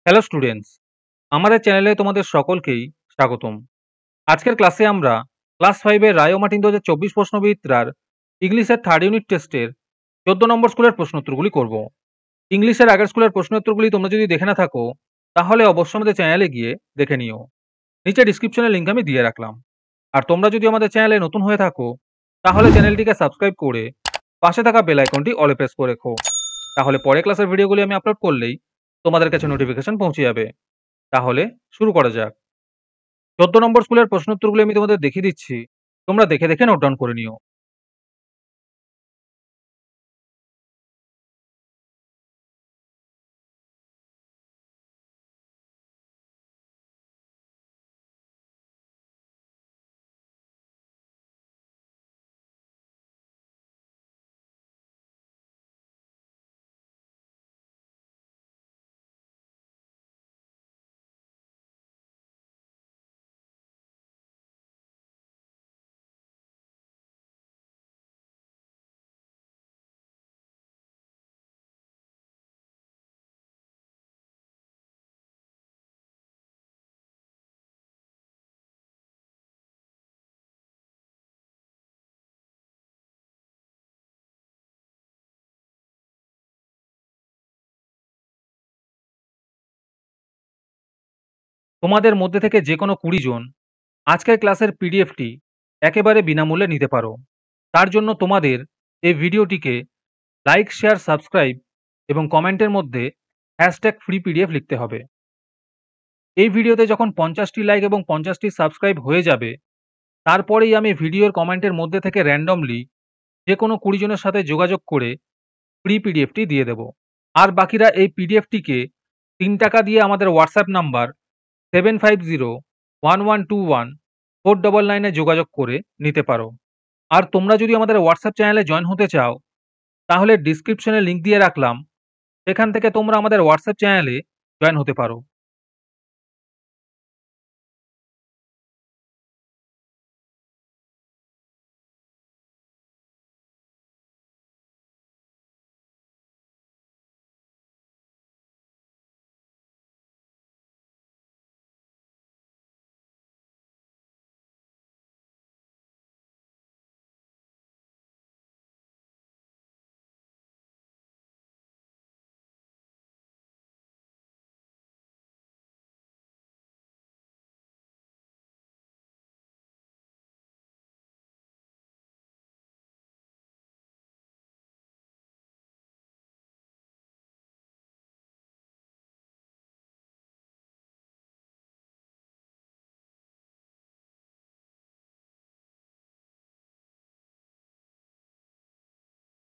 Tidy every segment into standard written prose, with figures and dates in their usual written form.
Hello students, আমাদের চ্যানেলে তোমাদের সকলকেই স্বাগতম। আজকের ক্লাসে আমরা ক্লাস 5 এর রায় ও মার্টিন 2024 প্রশ্নবিচিত্রার ইংলিশের থার্ড ইউনিট টেস্টের 14 নম্বর স্কুলের প্রশ্নোত্তরগুলি করব। ইংলিশের আগের স্কুলের প্রশ্নোত্তরগুলি তোমরা যদি দেখে না থাকো তাহলে অবশ্যই আমাদের চ্যানেলে গিয়ে দেখে নিও। নিচে ডিসক্রিপশনে লিঙ্ক আমি দিয়ে রাখলাম। আর তোমরা যদি আমাদের চ্যানেলে নতুন হয়ে থাকো তাহলে চ্যানেলটিকে সাবস্ক্রাইব করে পাশে থাকা বেল আইকনটি অলে প্রেস করে রেখো। তাহলে পরে ক্লাসের ভিডিওগুলি আমি আপলোড করলেই তোমাদের কাছে নোটিফিকেশন পৌঁছে যাবে। তাহলে শুরু করা যাক। 14 নম্বর স্কুলের প্রশ্নোত্তরগুলো আমি তোমাদের দেখিয়ে দিচ্ছি। তোমরা দেখে দেখে নোট ডাউন করে নিও। তোমাদের মধ্যে থেকে যে কোনো 20 জন আজকের ক্লাসের পিডিএফটি একেবারে বিনামূল্যে নিতে পারো। তার জন্য তোমাদের এই ভিডিওটিকে লাইক, শেয়ার, সাবস্ক্রাইব এবং কমেন্টের মধ্যে #ফ্রি পিডিএফ লিখতে হবে। এই ভিডিওতে যখন 50টি লাইক এবং 50টি সাবস্ক্রাইব হয়ে যাবে তারপরেই আমি ভিডিওর কমেন্টের মধ্যে থেকে র্যান্ডমলি যে কোনো 20 জনের সাথে যোগাযোগ করে ফ্রি পিডিএফটি দিয়ে দেব। আর বাকিরা এই পিডিএফটিকে 3 টাকা দিয়ে আমাদের হোয়াটসঅ্যাপ নাম্বার 7501121499 যোগাযোগ করে নিতে পারো। আর তোমরা যদি আমাদের হোয়াটসঅ্যাপ চ্যানেলে জয়েন হতে চাও তাহলে ডিসক্রিপশনে লিঙ্ক দিয়ে রাখলাম, সেখান থেকে তোমরা আমাদের হোয়াটসঅ্যাপ চ্যানেলে জয়েন হতে পারো।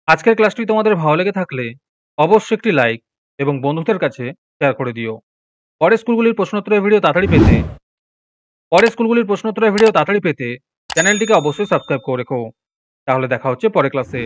আজকের ক্লাসটি তোমাদের ভালো লেগে থাকলে অবশ্যই একটি লাইক এবং বন্ধুদের কাছে শেয়ার করে দিও। পরের স্কুলগুলির প্রশ্নোত্তরের ভিডিও তাড়াতাড়ি পেতে চ্যানেলটিকে অবশ্যই সাবস্ক্রাইব করে রেখো। তাহলে দেখা হচ্ছে পরের ক্লাসে।